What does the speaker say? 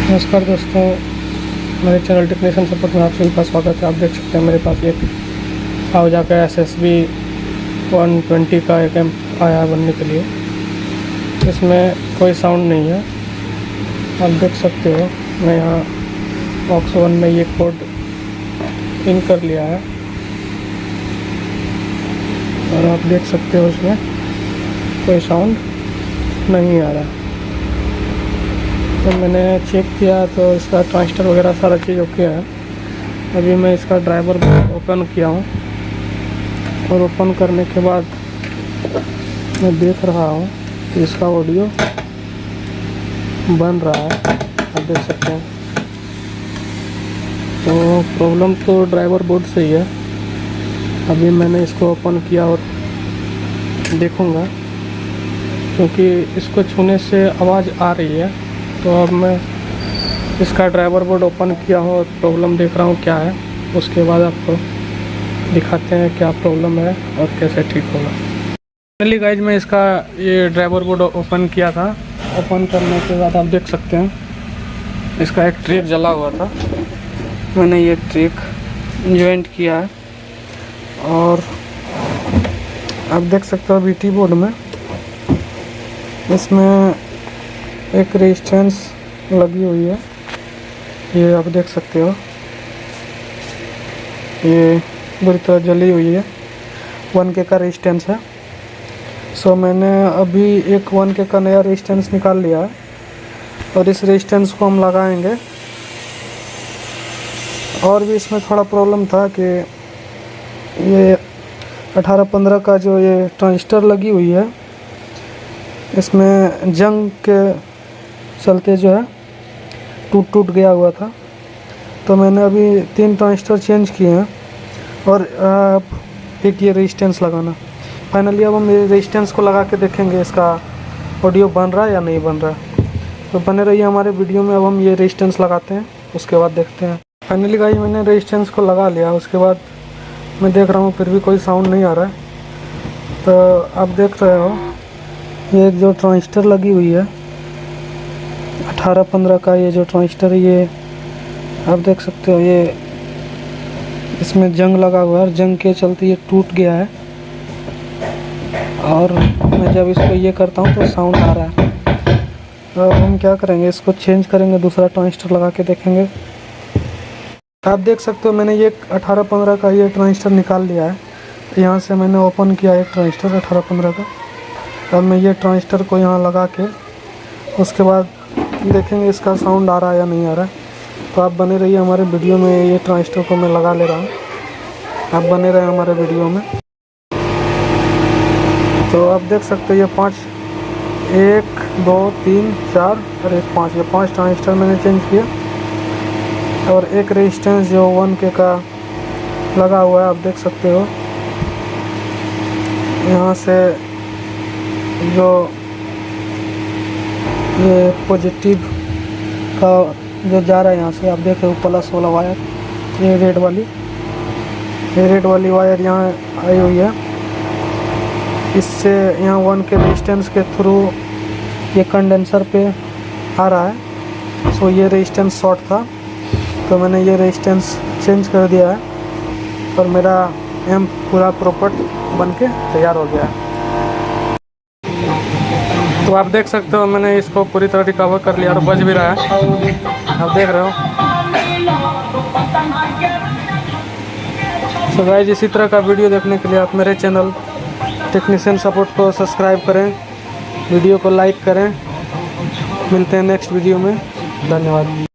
नमस्कार दोस्तों, मेरे चैनल टेक्नीशियन सपोर्ट में आप सभी का स्वागत है। आप देख सकते हैं मेरे पास एक आवाजा का SSB 120 का एक एम्प आया है बनने के लिए। इसमें कोई साउंड नहीं है, आप देख सकते हो। मैं यहाँ बॉक्स 1 में ये कोड इन कर लिया है और आप देख सकते हो उसमें कोई साउंड नहीं आ रहा। तो मैंने चेक किया तो इसका ट्रांजिस्टर वगैरह सारा चीज़ ओके है। अभी मैं इसका ड्राइवर ओपन किया हूँ और ओपन करने के बाद मैं देख रहा हूँ कि इसका ऑडियो बन रहा है, आप देख सकते हैं। तो प्रॉब्लम तो ड्राइवर बोर्ड से ही है। अभी मैंने इसको ओपन किया और देखूँगा, क्योंकि इसको छूने से आवाज़ आ रही है। तो अब मैं इसका ड्राइवर बोर्ड ओपन किया हूँ और प्रॉब्लम देख रहा हूँ क्या है। उसके बाद आपको दिखाते हैं क्या प्रॉब्लम है और कैसे ठीक होगा। फाइनली गाइज मैं इसका ये ड्राइवर बोर्ड ओपन किया था। ओपन करने के बाद आप देख सकते हैं इसका एक ट्रैक जला हुआ था। मैंने ये ट्रैक ज्वाइंट किया है और आप देख सकते हो VT बोर्ड में इसमें एक रेजिस्टेंस लगी हुई है, ये आप देख सकते हो। ये बुरी तरह जली हुई है, 1K का रेजिस्टेंस है। सो मैंने अभी एक 1K का नया रेजिस्टेंस निकाल लिया है और इस रेजिस्टेंस को हम लगाएंगे। और भी इसमें थोड़ा प्रॉब्लम था कि ये 18-15 का जो ये ट्रांजिस्टर लगी हुई है, इसमें जंग के चलते जो है टूट गया हुआ था। तो मैंने अभी 3 ट्रांजिस्टर चेंज किए हैं और एक ये रेजिस्टेंस लगाना। फाइनली अब हम ये रेजिस्टेंस को लगा के देखेंगे इसका ऑडियो बन रहा है या नहीं बन रहा है। तो बने रहिए हमारे वीडियो में। अब हम ये रेजिस्टेंस लगाते हैं, उसके बाद देखते हैं। फाइनली गाइस मैंने रेजिस्टेंस को लगा लिया। उसके बाद मैं देख रहा हूँ फिर भी कोई साउंड नहीं आ रहा है। तो आप देख रहे हो ये जो ट्रांजिस्टर लगी हुई है 18-15 का, ये जो ट्रांजिस्टर है ये आप देख सकते हो, ये इसमें जंग लगा हुआ है और जंग के चलते ये टूट गया है। और मैं जब इसको ये करता हूँ तो साउंड आ रहा है। तो अब हम क्या करेंगे, इसको चेंज करेंगे, दूसरा ट्रांजिस्टर लगा के देखेंगे। आप देख सकते हो मैंने ये 18-15 का ये ट्रांजिस्टर निकाल लिया है। यहाँ से मैंने ओपन किया एक ट्रांजिस्टर 18-15 का। अब मैं ये ट्रांजिस्टर को यहाँ लगा के उसके बाद देखेंगे इसका साउंड आ रहा है या नहीं आ रहा है। तो आप बने रहिए हमारे वीडियो में। ये ट्रांजिस्टर को मैं लगा ले रहा हूँ, आप बने रहे हमारे वीडियो में। तो आप देख सकते हो ये 5 1 2 3 4 और 1 5 ये 5 ट्रांजिस्टर मैंने चेंज किया। और एक रेजिस्टेंस जो 1K का लगा हुआ है, आप देख सकते हो। यहाँ से जो ये पॉजिटिव का जो जा रहा है यहाँ से, आप देख रहे हो प्लस वाला वायर, ये रेड वाली वायर यहाँ आई हुई है। इससे यहाँ 1K रेजिस्टेंस के थ्रू ये कंडेंसर पे आ रहा है। सो ये रेजिस्टेंस शॉर्ट था, तो मैंने ये रेजिस्टेंस चेंज कर दिया है और मेरा एम्प पूरा प्रॉपर बन के तैयार हो गया है। तो आप देख सकते हो मैंने इसको पूरी तरह रिकवर कर लिया और बज भी रहा है, आप देख रहे हो। तो गाइस इसी तरह का वीडियो देखने के लिए आप मेरे चैनल टेक्नीशियन सपोर्ट को सब्सक्राइब करें, वीडियो को लाइक करें। मिलते हैं नेक्स्ट वीडियो में। धन्यवाद।